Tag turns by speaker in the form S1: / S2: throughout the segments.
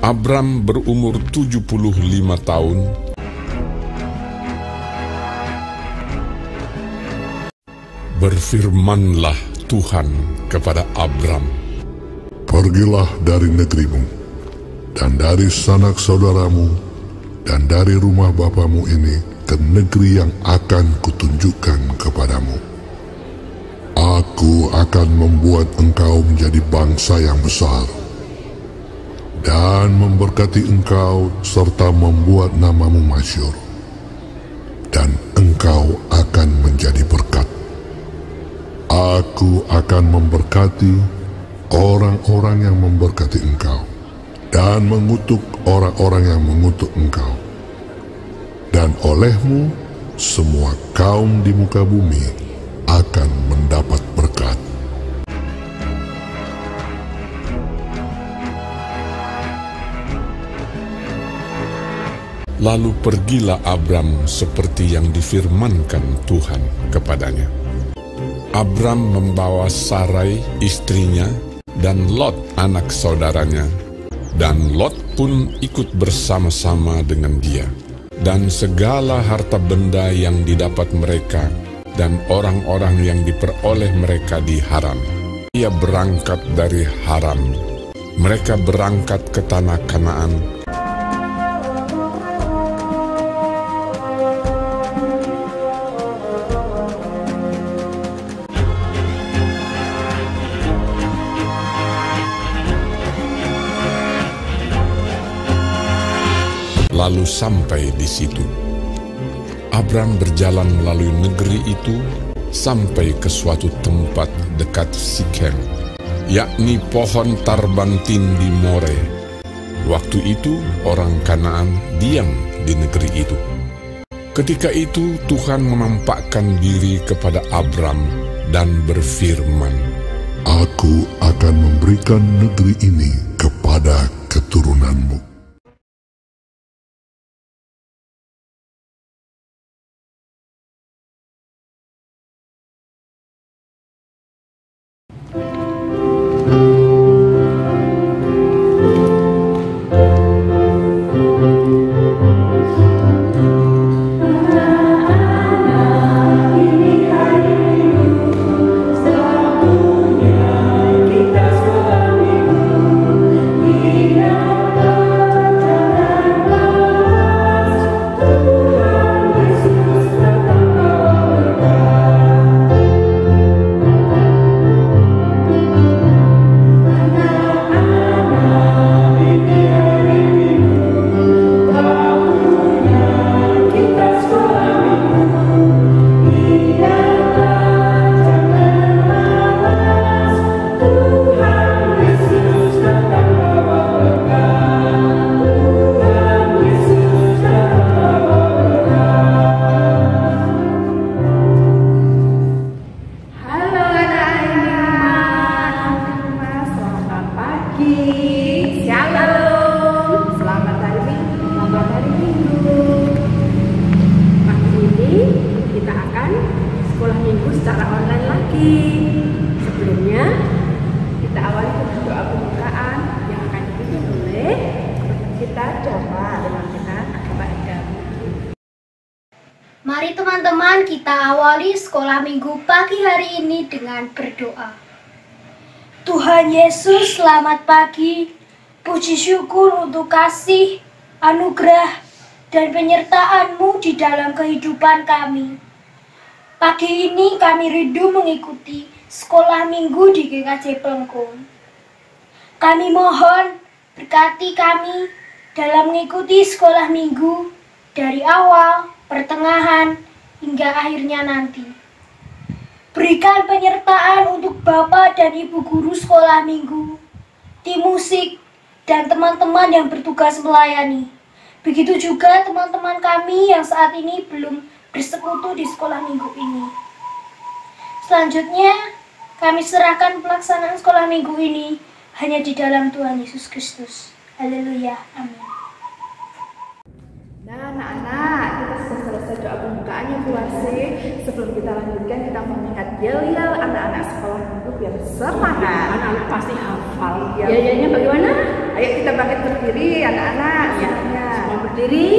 S1: Abram berumur 75 tahun. Berfirmanlah Tuhan kepada Abram,
S2: "Pergilah dari negerimu, dan dari sanak saudaramu, dan dari rumah bapamu ini ke negeri yang akan kutunjukkan kepadamu. Aku akan membuat engkau menjadi bangsa yang besar, dan memberkati engkau serta membuat namamu masyhur, dan engkau akan menjadi berkat. Aku akan memberkati orang-orang yang memberkati engkau, dan mengutuk orang-orang yang mengutuk engkau. Dan olehmu semua kaum di muka bumi akan mendapat berkat."
S1: Lalu pergilah Abram seperti yang difirmankan Tuhan kepadanya. Abram membawa Sarai istrinya dan Lot anak saudaranya, dan Lot pun ikut bersama-sama dengan dia, dan segala harta benda yang didapat mereka dan orang-orang yang diperoleh mereka di Haran. Ia berangkat dari Haran. Mereka berangkat ke tanah Kanaan. Lalu sampai di situ, Abram berjalan melalui negeri itu sampai ke suatu tempat dekat Sikem, yakni pohon tarbantin di More. Waktu itu orang Kanaan diam di negeri itu. Ketika itu Tuhan menampakkan diri kepada Abram dan berfirman,
S2: "Aku akan memberikan negeri ini kepada keturunanmu."
S3: Shalom, selamat hari Minggu. Pagi ini kita akan sekolah minggu secara online lagi. Sebelumnya kita awali dengan doa pembukaan yang akan dipimpin oleh kita coba dengan kita agama.
S4: Mari teman-teman kita awali sekolah minggu pagi hari ini dengan berdoa. Tuhan Yesus, selamat pagi. Puji syukur untuk kasih, anugerah, dan penyertaan-Mu di dalam kehidupan kami. Pagi ini kami rindu mengikuti sekolah minggu di GKJ Plengkung. Kami mohon berkati kami dalam mengikuti sekolah minggu dari awal, pertengahan, hingga akhirnya nanti. Berikan penyertaan untuk Bapak dan Ibu guru sekolah minggu, tim musik, dan teman-teman yang bertugas melayani. Begitu juga teman-teman kami yang saat ini belum bersekutu di sekolah minggu ini. Selanjutnya, kami serahkan pelaksanaan sekolah minggu ini hanya di dalam Tuhan Yesus Kristus. Haleluya, amin.
S3: Nah anak-anak, kita sudah selesai
S5: baca doa pembukaannya Bu Asih. Sebelum kita lanjutkan, kita mengingat yel-yel anak-anak sekolah minggu biar semangat.
S3: Anak-anak pasti hafal.
S5: Ya.
S3: Yel-yelnya bagaimana?
S5: Ayo kita bangkit berdiri anak-anak semuanya.
S3: Semua berdiri.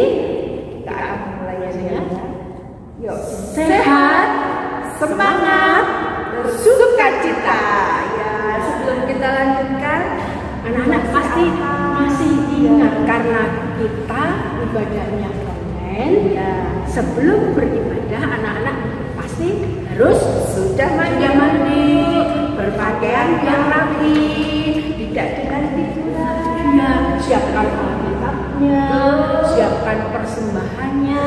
S5: Kita akan mulai ya. Yuk,
S3: Sehat,
S5: semangat, bersukacita. Ya, sebelum kita lanjutkan,
S3: anak-anak pasti masih ingat karena kita ibadahnya online.
S5: ya,
S3: Sebelum beribadah, anak-anak pasti harus
S5: sudah mandi, berpakaian yang rapi, tidak diganti pula.
S3: ya, siapkan Alkitabnya, siapkan persembahannya.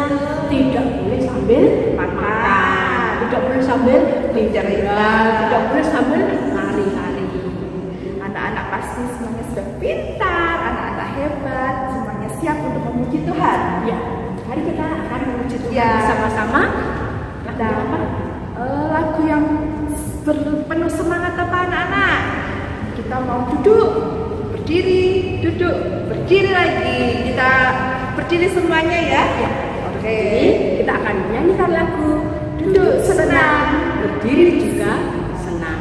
S3: Tidak boleh sambil makan, tidak boleh sambil
S5: Cerita.
S3: tidak boleh sambil lari-lari.
S5: Anak-anak pasti semuanya sudah pintar, anak-anak hebat, semuanya siap untuk memuji Tuhan.
S3: Ya, mari kita akan memuji Tuhan
S5: Ya.
S3: bersama-sama.
S5: Kita lagu yang penuh semangat apa anak-anak? Kita mau duduk, berdiri, duduk, berdiri lagi. Kita berdiri semuanya ya. Oke.
S3: Jadi kita akan menyanyikan lagu
S5: Duduk senang,
S3: berdiri juga senang.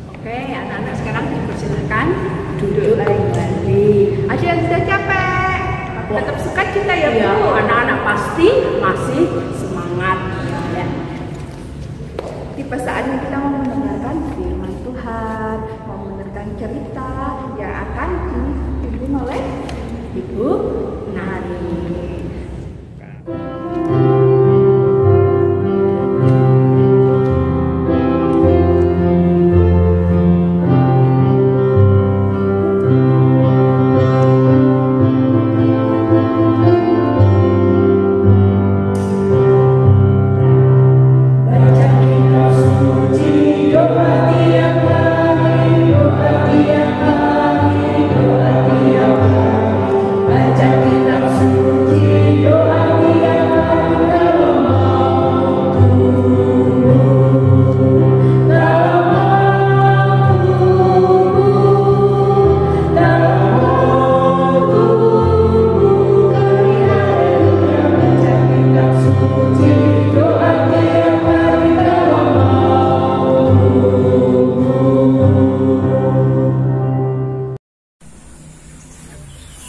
S3: Oke, anak-anak sekarang dipersilakan duduk kembali.
S5: Ada yang sudah capek, tetap sukacita ya
S3: Ya,
S5: Bu.
S3: anak-anak pasti masih semangat. Ya.
S5: Tiba saatnya kita mau mendengarkan firman Tuhan, mau mendengarkan cerita yang akan dipimpin oleh
S3: Ibu Nari.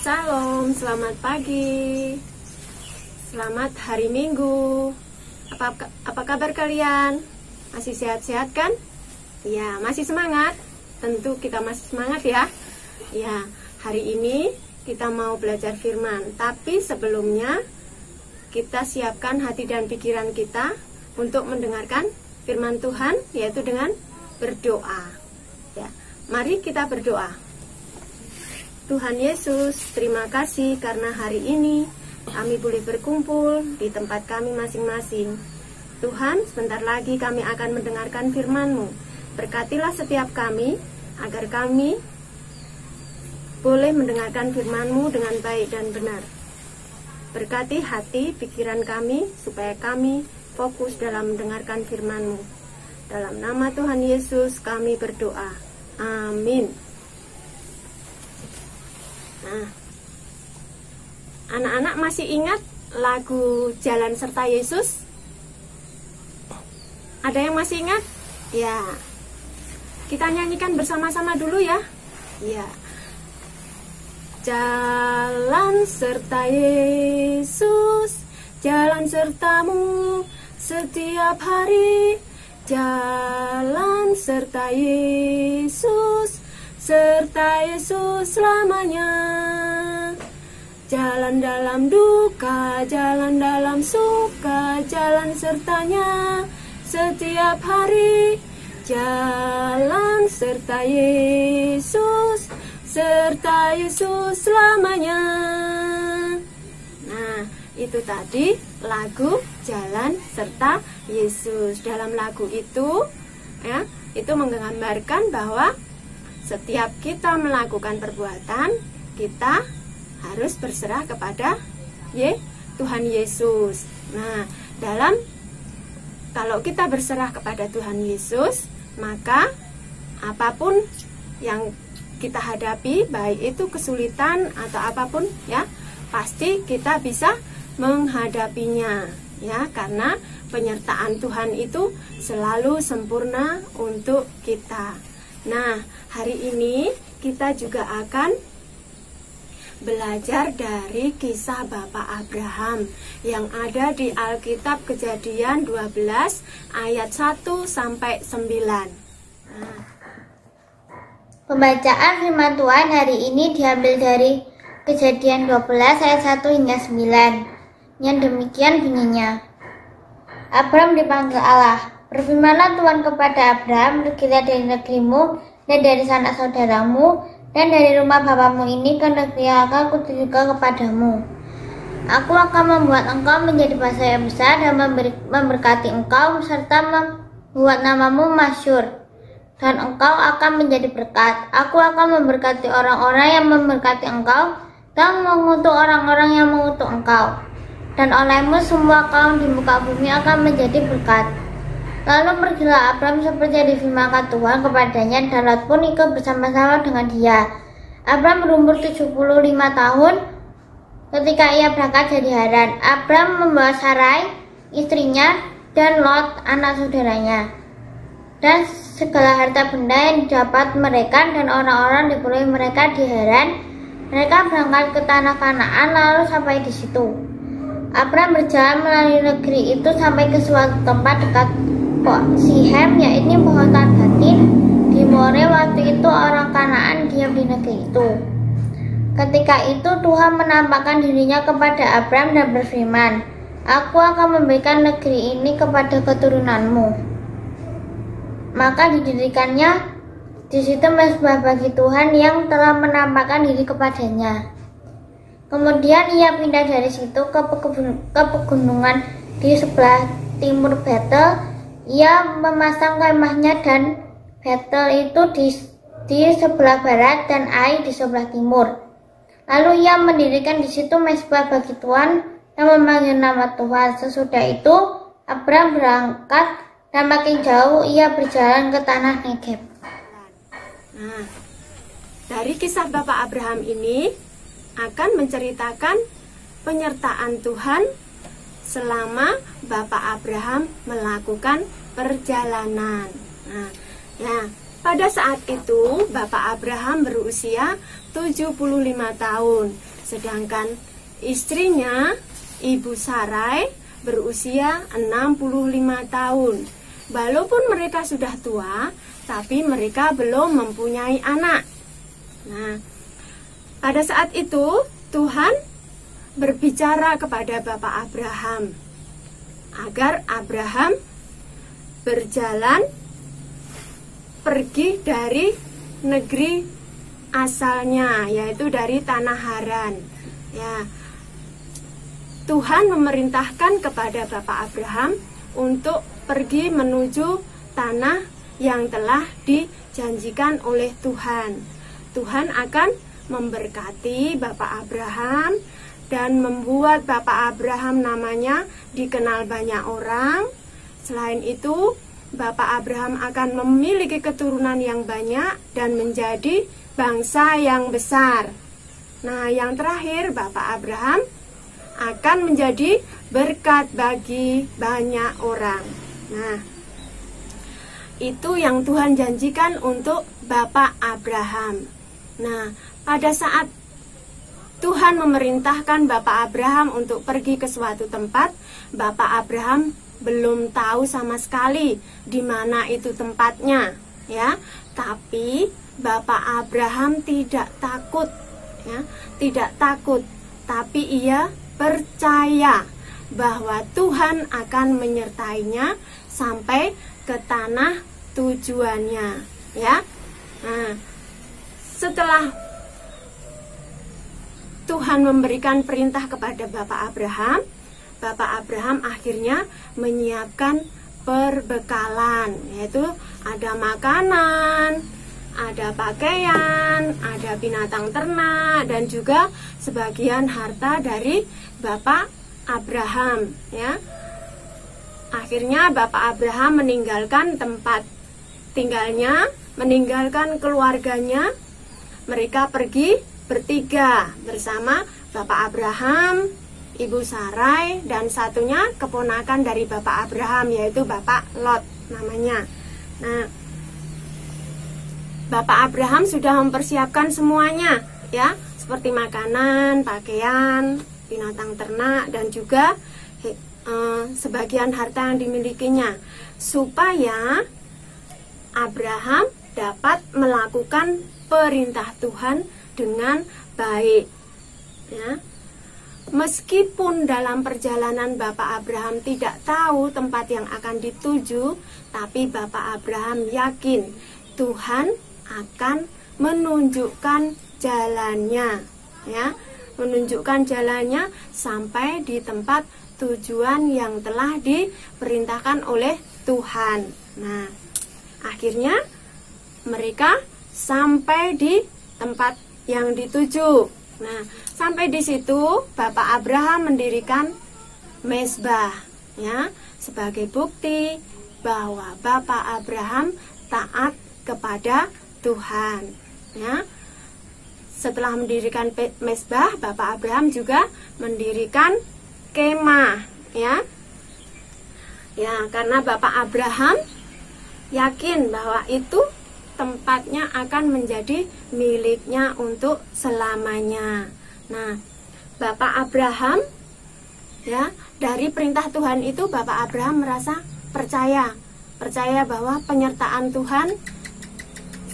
S3: Salam, selamat pagi. Selamat hari Minggu. Apa kabar kalian? Masih sehat-sehat kan? Ya, masih semangat? Tentu kita masih semangat ya. Ya, hari ini kita mau belajar firman. Tapi sebelumnya kita siapkan hati dan pikiran kita untuk mendengarkan firman Tuhan, yaitu dengan berdoa. Ya, mari kita berdoa. Tuhan Yesus, terima kasih karena hari ini kami boleh berkumpul di tempat kami masing-masing. Tuhan, sebentar lagi kami akan mendengarkan firman-Mu. Berkatilah setiap kami, agar kami boleh mendengarkan firman-Mu dengan baik dan benar. Berkati hati, pikiran kami, supaya kami fokus dalam mendengarkan firman-Mu. Dalam nama Tuhan Yesus kami berdoa. Amin. Nah, anak-anak masih ingat lagu Jalan Serta Yesus? Ada yang masih ingat? Ya, kita nyanyikan bersama-sama dulu ya. Ya, jalan serta Yesus, jalan sertamu setiap hari. Jalan serta Yesus, serta Yesus selamanya. Jalan dalam duka, jalan dalam suka, jalan sertanya setiap hari. Jalan serta Yesus selamanya. Nah, itu tadi lagu Jalan Serta Yesus. Dalam lagu itu, ya, itu menggambarkan bahwa setiap kita melakukan perbuatan, kita harus berserah kepada Tuhan Yesus. Nah, kalau kita berserah kepada Tuhan Yesus, maka apapun yang kita hadapi, baik itu kesulitan atau apapun, ya, pasti kita bisa menghadapinya, ya, karena penyertaan Tuhan itu selalu sempurna untuk kita. Nah, hari ini kita juga akan belajar dari kisah Bapak Abraham yang ada di Alkitab Kejadian 12 ayat 1 sampai 9.
S4: Pembacaan firman Tuhan hari ini diambil dari Kejadian 12 ayat 1 hingga 9. Yang demikian bunyinya. Abraham dipanggil Allah. Berfirmanlah Tuhan kepada Abraham, pergilah dari negerimu dan dari sanak saudaramu dan dari rumah bapamu ini ke negeri yang akan kutunjukkan kepadamu. Aku akan membuat engkau menjadi bangsa yang besar dan memberkati engkau serta membuat namamu masyhur. Dan engkau akan menjadi berkat. Aku akan memberkati orang-orang yang memberkati engkau dan mengutuk orang-orang yang mengutuk engkau. Dan olehmu semua kaum di muka bumi akan menjadi berkat. Lalu pergilah Abraham seperti yang difirmankan Tuhan kepadanya, dan Lot pun ikut bersama-sama dengan dia. Abraham berumur 75 tahun ketika ia berangkat dari Haran. Abraham membawa Sarai, istrinya, dan Lot, anak saudaranya, dan segala harta benda yang didapat mereka dan orang-orang di pulau mereka di Haran. Mereka berangkat ke tanah Kanaan lalu sampai di situ. Abraham berjalan melalui negeri itu sampai ke suatu tempat dekat Sihem, yaitu pohon Tabatin di More. Waktu itu orang Kanaan diam di negeri itu. Ketika itu Tuhan menampakkan dirinya kepada Abraham dan berfirman, Aku akan memberikan negeri ini kepada keturunanmu. Maka didirikannya di situ mezbah bagi Tuhan yang telah menampakkan diri kepadanya. Kemudian ia pindah dari situ ke pegunungan di sebelah timur Betel. Ia memasang kemahnya dan Betel itu di sebelah barat dan Ai di sebelah timur. Lalu ia mendirikan di situ mezbah bagi Tuhan dan memanggil nama Tuhan. Sesudah itu Abraham berangkat dan makin jauh ia berjalan ke tanah Negeb.
S3: Nah, dari kisah Bapak Abraham ini akan menceritakan penyertaan Tuhan selama Bapak Abraham melakukan perjalanan. Nah, ya, pada saat itu Bapak Abraham berusia 75 tahun, sedangkan istrinya Ibu Sarai berusia 65 tahun. Walaupun mereka sudah tua, tapi mereka belum mempunyai anak. Nah, pada saat itu Tuhan berbicara kepada Bapak Abraham agar Abraham berjalan pergi dari negeri asalnya, yaitu dari tanah Haran. Ya, Tuhan memerintahkan kepada Bapak Abraham untuk pergi menuju tanah yang telah dijanjikan oleh Tuhan. Tuhan akan memberkati Bapak Abraham dan membuat Bapak Abraham namanya dikenal banyak orang. Selain itu, Bapak Abraham akan memiliki keturunan yang banyak dan menjadi bangsa yang besar. Nah, yang terakhir, Bapak Abraham akan menjadi berkat bagi banyak orang. Nah, itu yang Tuhan janjikan untuk Bapak Abraham. Nah, pada saat Tuhan memerintahkan Bapak Abraham untuk pergi ke suatu tempat, Bapak Abraham belum tahu sama sekali di mana itu tempatnya, ya. Tapi Bapak Abraham tidak takut, ya, tidak takut tapi ia percaya bahwa Tuhan akan menyertainya sampai ke tanah tujuannya, ya. Nah, setelah Tuhan memberikan perintah kepada Bapak Abraham akhirnya menyiapkan perbekalan, yaitu ada makanan, ada pakaian, ada binatang ternak, dan juga sebagian harta dari Bapak Abraham, ya. Akhirnya Bapak Abraham meninggalkan tempat tinggalnya, meninggalkan keluarganya. Mereka pergi bertiga bersama Bapak Abraham, Ibu Sarai, dan satunya keponakan dari Bapak Abraham, yaitu Bapak Lot namanya. Nah, Bapak Abraham sudah mempersiapkan semuanya, ya, seperti makanan, pakaian, binatang ternak, dan juga sebagian harta yang dimilikinya, supaya Abraham dapat melakukan perintah Tuhan dengan baik, ya. Meskipun dalam perjalanan Bapak Abraham tidak tahu tempat yang akan dituju, tapi Bapak Abraham yakin Tuhan akan menunjukkan jalannya, ya, menunjukkan jalannya sampai di tempat tujuan yang telah diperintahkan oleh Tuhan. Nah, akhirnya mereka sampai di tempat yang dituju. Nah, sampai di situ Bapak Abraham mendirikan mezbah, ya, sebagai bukti bahwa Bapak Abraham taat kepada Tuhan, ya. Setelah mendirikan mezbah, Bapak Abraham juga mendirikan kemah, ya. Ya, karena Bapak Abraham yakin bahwa itu tempatnya akan menjadi miliknya untuk selamanya. Nah, Bapak Abraham, ya, dari perintah Tuhan itu Bapak Abraham merasa percaya bahwa penyertaan Tuhan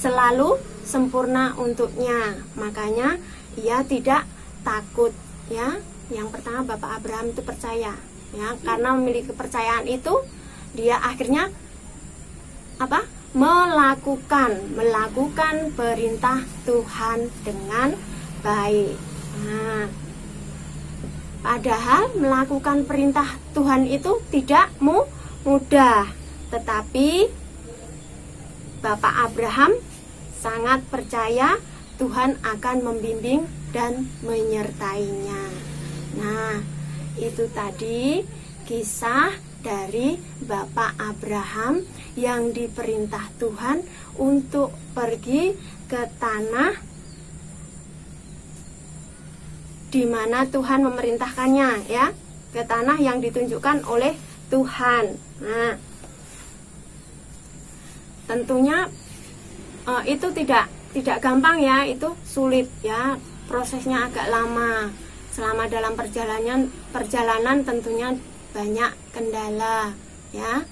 S3: selalu sempurna untuknya. Makanya ia tidak takut, ya. Yang pertama Bapak Abraham itu percaya, ya, karena memiliki kepercayaan itu dia akhirnya melakukan perintah Tuhan dengan baik. Nah, padahal melakukan perintah Tuhan itu tidak mudah, tetapi Bapak Abraham sangat percaya Tuhan akan membimbing dan menyertainya. Nah, itu tadi kisah dari Bapak Abraham yang diperintah Tuhan untuk pergi ke tanah di mana Tuhan memerintahkannya, ya, ke tanah yang ditunjukkan oleh Tuhan. Nah, tentunya itu tidak gampang, ya, itu sulit, ya, prosesnya agak lama. Selama dalam perjalanan tentunya banyak kendala, ya.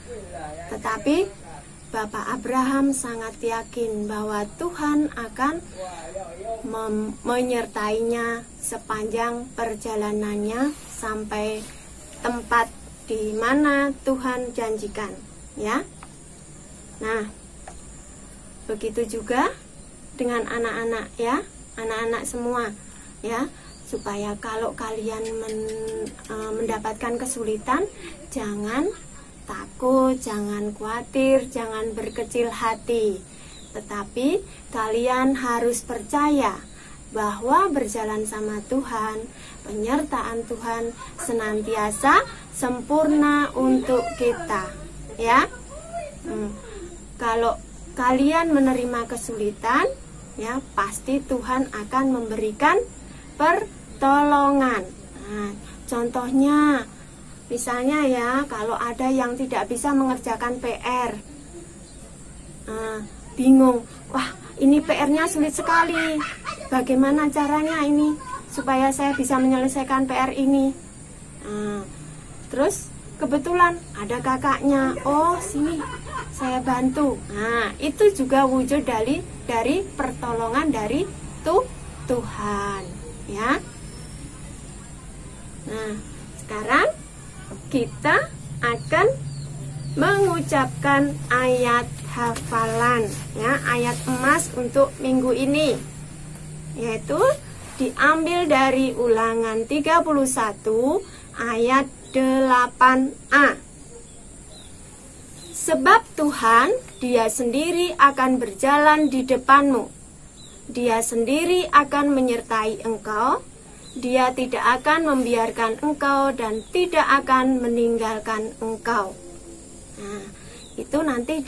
S3: Tetapi Bapak Abraham sangat yakin bahwa Tuhan akan menyertainya sepanjang perjalanannya sampai tempat di mana Tuhan janjikan, ya. Nah, begitu juga dengan anak-anak, ya, anak-anak semua, ya, supaya kalau kalian mendapatkan kesulitan, jangan takut, jangan khawatir, jangan berkecil hati, tetapi kalian harus percaya bahwa berjalan sama Tuhan, penyertaan Tuhan senantiasa sempurna untuk kita, ya. Kalau kalian menerima kesulitan, ya, pasti Tuhan akan memberikan pertolongan. Nah, contohnya misalnya, ya, kalau ada yang tidak bisa mengerjakan PR, bingung, wah, ini PR-nya sulit sekali, bagaimana caranya ini supaya saya bisa menyelesaikan PR ini. Terus kebetulan ada kakaknya, oh, sini saya bantu. Nah, itu juga wujud dari pertolongan dari Tuhan, ya.
S6: membacakan ayat hafalan, ya, ayat emas untuk minggu ini, yaitu diambil dari Ulangan 31 ayat 8a. Sebab Tuhan, Dia sendiri akan berjalan di depanmu. Dia sendiri akan menyertai engkau. Dia tidak akan membiarkan engkau dan tidak akan meninggalkan engkau. Nah, itu nanti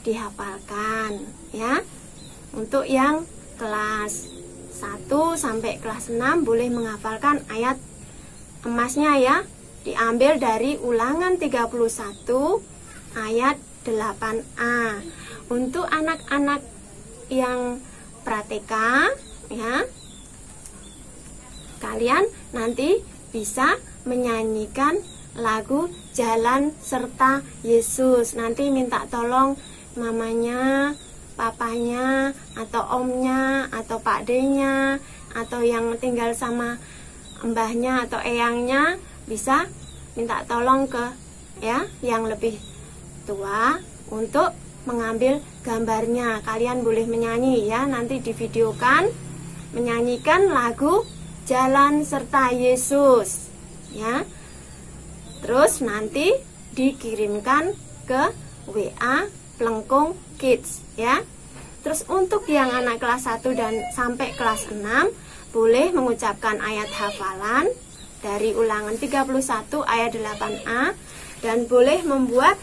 S6: dihafalkan, ya. Untuk yang kelas 1 sampai kelas 6 boleh menghafalkan ayat emasnya, ya. Diambil dari Ulangan 31 ayat 8a. Untuk anak-anak yang pratika, ya, kalian nanti bisa menyanyikan lagu Jalan Serta Yesus. Nanti minta tolong mamanya, papanya, atau omnya, atau Pak D-nya, atau yang tinggal sama mbahnya atau eyangnya, bisa minta tolong ke, ya, yang lebih tua untuk mengambil gambarnya. Kalian boleh menyanyi, ya, nanti divideokan menyanyikan lagu Jalan Serta Yesus, ya. Terus nanti dikirimkan ke WA Plengkung Kids, ya. Terus untuk yang anak kelas 1 dan sampai kelas 6 boleh mengucapkan ayat hafalan dari Ulangan 31 ayat 8a dan boleh membuat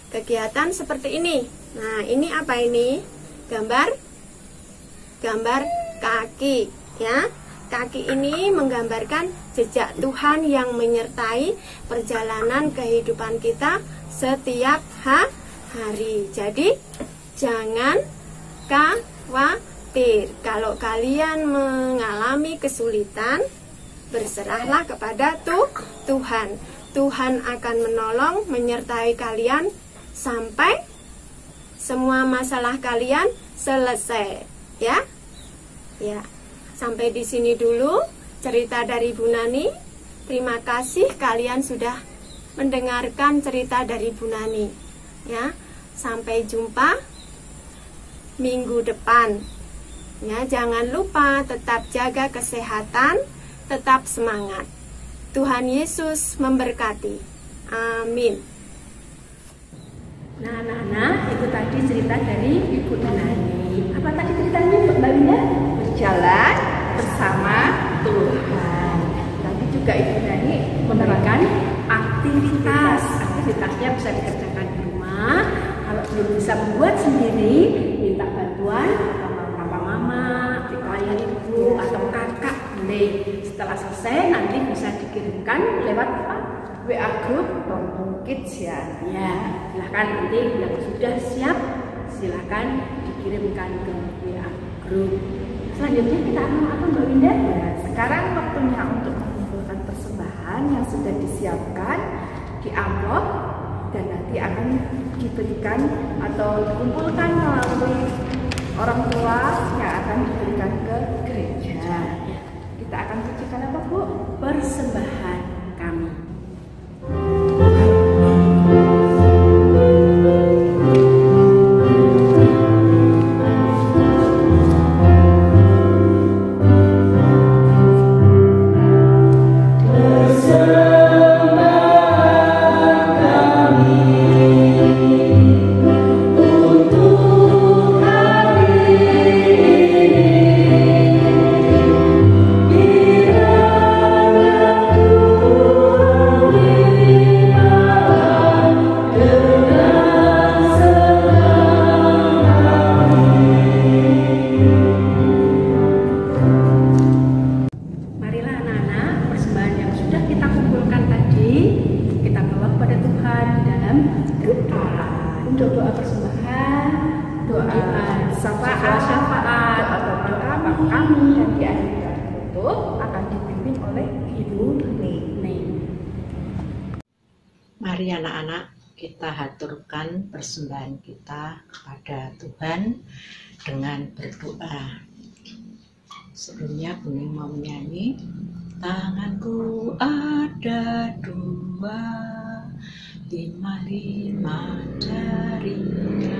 S6: kegiatan seperti ini. Nah, ini apa ini? Gambar kaki, ya. Kaki ini menggambarkan jejak Tuhan yang menyertai perjalanan kehidupan kita setiap hari. Jadi, jangan khawatir. Kalau kalian mengalami kesulitan, berserahlah kepada Tuhan. Tuhan akan menolong, menyertai kalian sampai semua masalah kalian selesai, ya. Ya. Sampai di sini dulu cerita dari Bu Nani. Terima kasih kalian sudah mendengarkan cerita dari Bu Nani, ya. Sampai jumpa minggu depan, ya. Jangan lupa tetap jaga kesehatan, tetap semangat. Tuhan Yesus memberkati. Amin.
S3: Nah, anak-anak, itu tadi cerita dari Ibu Nani. Apa tadi ceritanya, Mbak Linda?
S5: Berjalan bersama Tuhan.
S3: Tadi juga Ibu Nani memberikan aktivitasnya bisa dikerjakan di rumah. Kalau belum bisa membuat sendiri, minta bantuan sama papa mama, ayah ibu atau kakak boleh. Setelah selesai nanti bisa dikirimkan lewat apa?
S5: WA Group Plengkung Kids, ya.
S3: Ya, silahkan nanti yang sudah siap silahkan dikirimkan ke WA Group. Selanjutnya kita akan apa, Mbak Winda?
S5: Ya, sekarang waktunya untuk mengumpulkan persembahan yang sudah disiapkan di amplop dan nanti akan diberikan atau dikumpulkan melalui orang tua yang akan diberikan ke gereja. Kita akan bacakan apa, Bu?
S3: Persembahan kami. Doa persembahan, doa syafaat, doa kami dan diakhirkan tutup akan dipimpin oleh Ibu Neni.
S7: Mari anak-anak, kita haturkan persembahan kita kepada Tuhan dengan berdoa. Sebelumnya Bu Neni mau menyanyi. Tanganku ada dua, timah-limah darinya.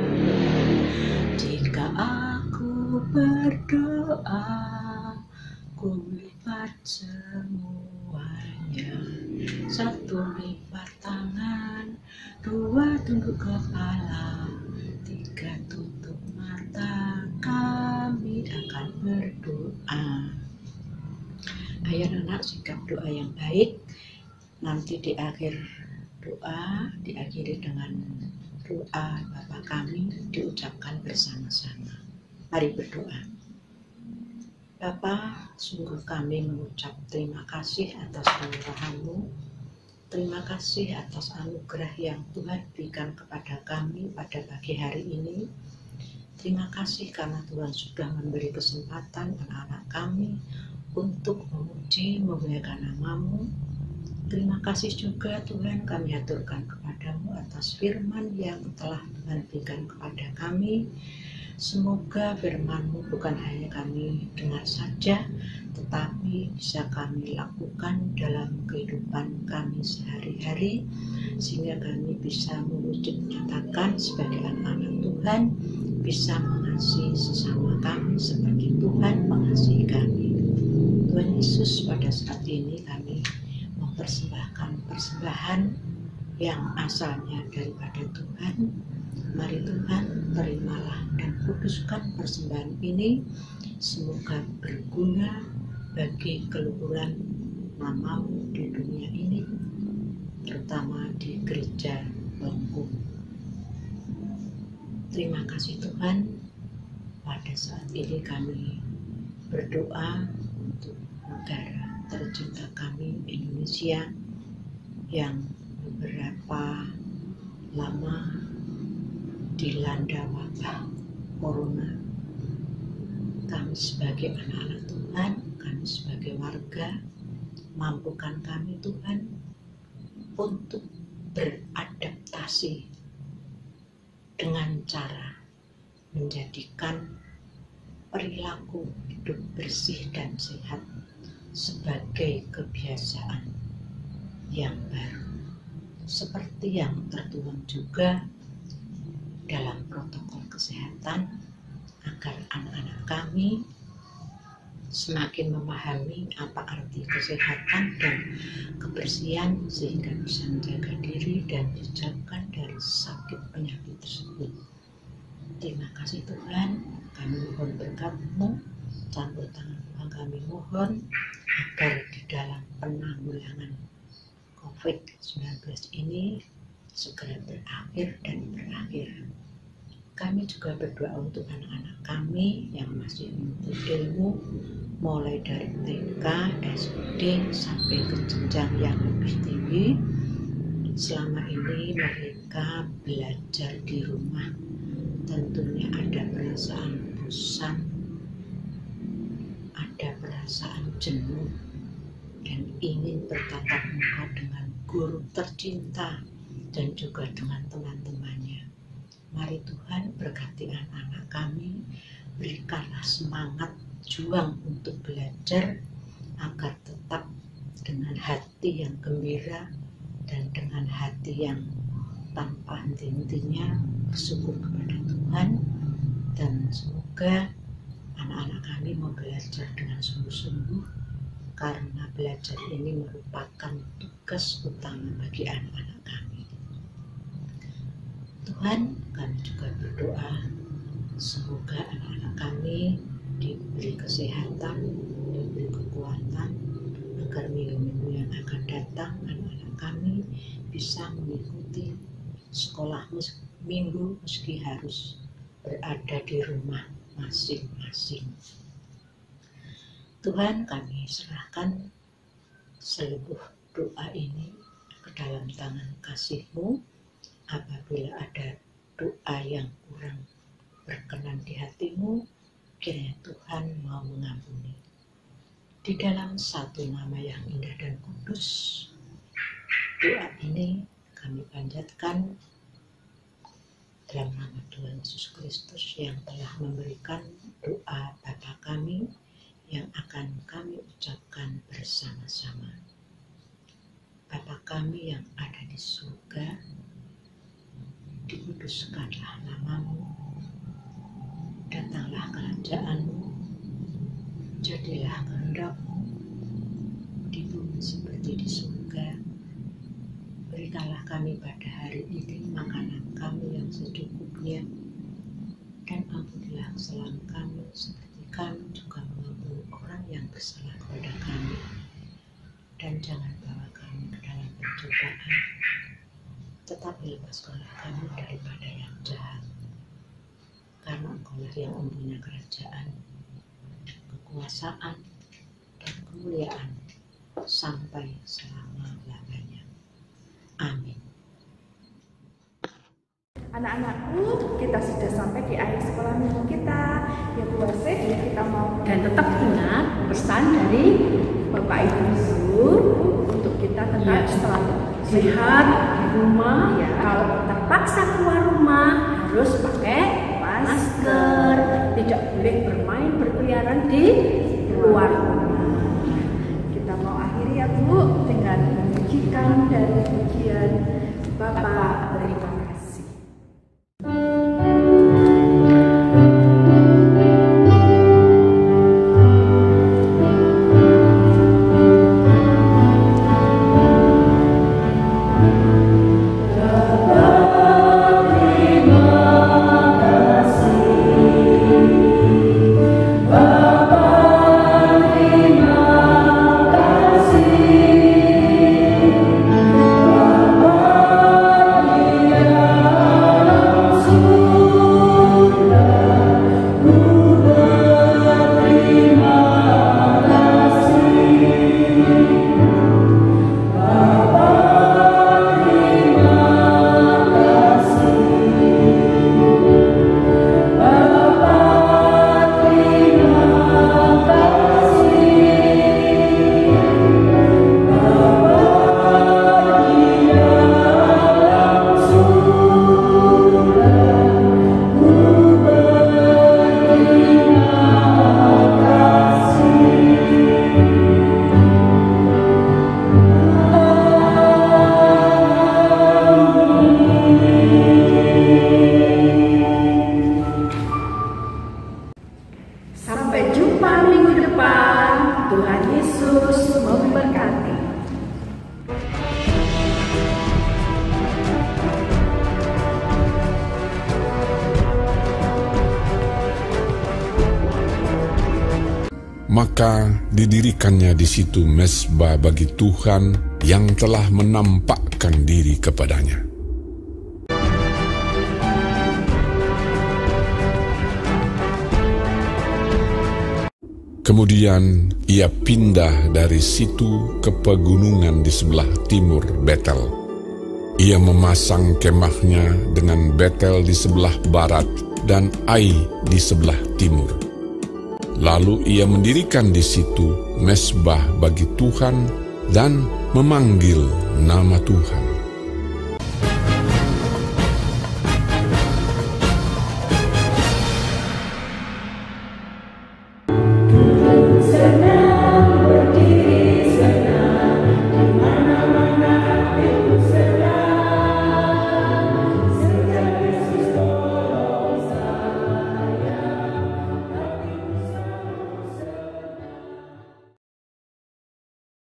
S7: Jika aku berdoa, ku lipat semuanya. 1 lipat tangan, 2 tunduk kepala, 3 tutup mata, kami akan berdoa. Ayo anak, sikap doa yang baik. Nanti di akhir doa diakhiri dengan doa Bapa kami diucapkan bersama-sama. Mari berdoa. Bapa, sungguh kami mengucap terima kasih atas kemurahan-Mu. Terima kasih atas anugerah yang Tuhan berikan kepada kami pada pagi hari ini. Terima kasih karena Tuhan sudah memberi kesempatan anak-anak kami untuk memuji, memuliakan nama-Mu. Terima kasih juga Tuhan kami aturkan kepada-Mu atas firman yang telah Tuhan berikan kepada kami. Semoga firman-Mu bukan hanya kami dengar saja, tetapi bisa kami lakukan dalam kehidupan kami sehari-hari, sehingga kami bisa mewujud nyatakan sebagai anak-anak Tuhan, bisa mengasihi sesama kami seperti Tuhan mengasihi kami. Tuhan Yesus, pada saat ini kami mempersembahkan persembahan yang asalnya daripada Tuhan. Mari Tuhan, terimalah dan kuduskan persembahan ini, semoga berguna bagi keluhuran nama-Mu di dunia ini, terutama di gereja Lengkung. Terima kasih Tuhan, pada saat ini kami berdoa untuk negara tercinta kami, Indonesia, yang beberapa lama dilanda wabah corona. Kami sebagai anak-anak Tuhan, kami sebagai warga, mampukan kami Tuhan untuk beradaptasi dengan cara menjadikan perilaku hidup bersih dan sehat sebagai kebiasaan yang baru, seperti yang tertuang juga dalam protokol kesehatan, agar anak-anak kami semakin memahami apa arti kesehatan dan kebersihan, sehingga bisa menjaga diri dan dijauhkan dari sakit penyakit tersebut. Terima kasih Tuhan, kami mohon berkat-Mu, campur tangan Tuhan kami mohon, agar di dalam penanggulangan COVID-19 ini segera berakhir dan berakhir. Kami juga berdoa untuk anak-anak kami yang masih menuntut ilmu, mulai dari TK, SD, sampai ke jenjang yang lebih tinggi. Selama ini mereka belajar di rumah, tentunya ada perasaan bosan, ada perasaan jenuh, dan ingin bertatap muka dengan guru tercinta dan juga dengan teman-temannya. Mari Tuhan berkati anak-anak kami, berikanlah semangat juang untuk belajar, agar tetap dengan hati yang gembira dan dengan hati yang tanpa henti-hentinya bersyukur kepada Tuhan. Dan semoga anak-anak kami mau belajar dengan sungguh-sungguh, karena belajar ini merupakan tugas utama bagi anak-anak kami. Tuhan, kami juga berdoa semoga anak-anak kami diberi kesehatan, diberi kekuatan, agar minggu-minggu yang akan datang anak-anak kami bisa mengikuti sekolah minggu meski harus berada di rumah masing-masing. Tuhan, kami serahkan seluruh doa ini ke dalam tangan kasih-Mu. Apabila ada doa yang kurang berkenan di hati-Mu, kiranya Tuhan mau mengampuni. Di dalam satu nama yang indah dan kudus, doa ini kami panjatkan dalam nama Tuhan Yesus Kristus yang telah memberikan doa Bapa kami yang akan kami ucapkan bersama-sama. Bapa kami yang ada di surga, dikuduskanlah nama-Mu, datanglah kerajaan-Mu, jadilah kehendak-Mu di bumi seperti di surga. Berikanlah kami pada hari ini makanan kami yang secukupnya, dan ampunilah kesalahan kami seperti kami juga mengampuni orang yang bersalah kepada kami. Dan jangan bawa kami ke dalam pencobaan, tetapi lepaskanlah kami daripada yang jahat. Karena Engkau-lah yang mempunyai kerajaan, kekuasaan, dan kemuliaan sampai selama-lamanya. Amin.
S5: Anak-anakku, kita sudah sampai di akhir sekolah minggu kita. Ya Bu Wasif, kita mau
S3: Dan tetap ingat pesan dari
S5: Bapak Ibu Guru untuk kita tetap selalu
S3: sehat di rumah.
S5: Ya.
S3: Kalau terpaksa keluar rumah harus pakai masker. Tidak boleh bermain berkeliaran di luar rumah.
S5: Kita mau akhiri ya Bu dengan menyanyikan dari pujian Bapak. Terima kasih. Sampai jumpa minggu depan. Tuhan Yesus memberkati.
S1: Maka didirikannya di situ mezbah bagi Tuhan yang telah menampakkan diri kepadanya. Kemudian ia pindah dari situ ke pegunungan di sebelah timur Betel. Ia memasang kemahnya dengan Betel di sebelah barat dan Ai di sebelah timur. Lalu ia mendirikan di situ mezbah bagi Tuhan dan memanggil nama Tuhan.